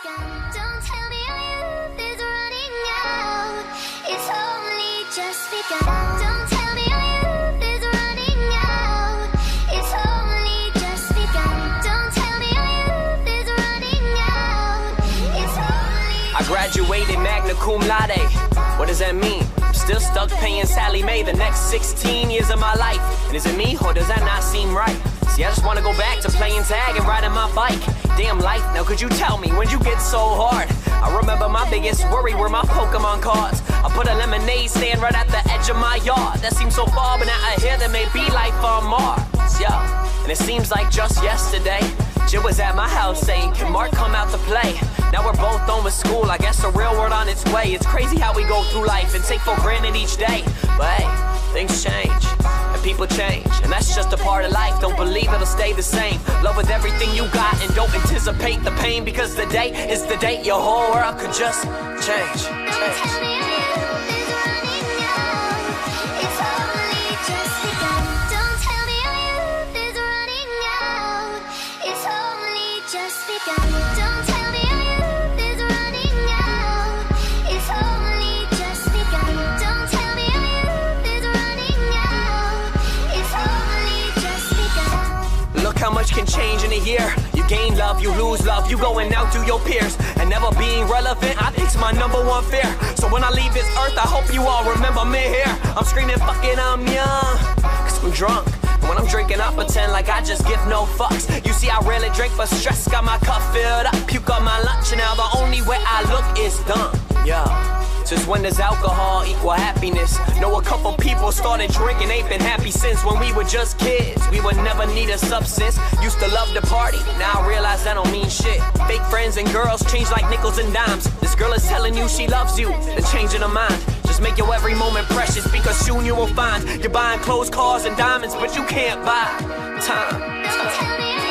begun. Don't tell me our youth is running out. It's only just begun. Don't tell me our youth is running out. It's only just begun. Don't tell me our youth is running out. It's only. I graduated magna cum laude. What does that mean? I'm still stuck paying Sally Mae the next 16 years of my life. And is it me, or does that not seem right? See, I just wanna go back to playing tag and riding my bike. Damn life, now could you tell me when you get so hard? I remember my biggest worry were my Pokemon cards. I put a lemonade stand right at the edge of my yard. That seems so far, but now I hear there may be life on Mars. Yeah, and it seems like just yesterday Jill was at my house saying, can Mark come out to play? Now we're both done with school, I guess the real world on its way. It's crazy how we go through life and take for granted each day. But hey, things change, and people change, and that's just a part of life. Don't believe it'll stay the same. Love with everything you got and don't anticipate the pain, because the day is the date. Your whole world could just change. Don't tell me our youth is running out. It's only just begun. Don't tell me our youth is running out. It's only just begun. Don't tell me our youth is running out. It's only just begun. Don't tell me our youth is running out. It's only just begun. Look how much can change in a year. You gain love, you lose love, you going out to your peers. And never being relevant, I think's my #1 fear. So when I leave this earth, I hope you all remember me here. I'm screaming, fuck it, I'm young, cause I'm drunk. And when I'm drinking, I pretend like I just give no fucks. You see, I rarely drink for stress, got my cup filled up, puke on my lunch, and now the only way I look is dumb. Yeah. Since when does alcohol equal happiness? Know a couple people started drinking, ain't been happy since when we were just kids. We would never need a substance, used to love to party, now I realize that don't mean shit. Fake friends and girls change like nickels and dimes. This girl is telling you she loves you, then changing her mind. Just make your every moment precious, because soon you will find you're buying clothes, cars, and diamonds, but you can't buy time. Don't tell me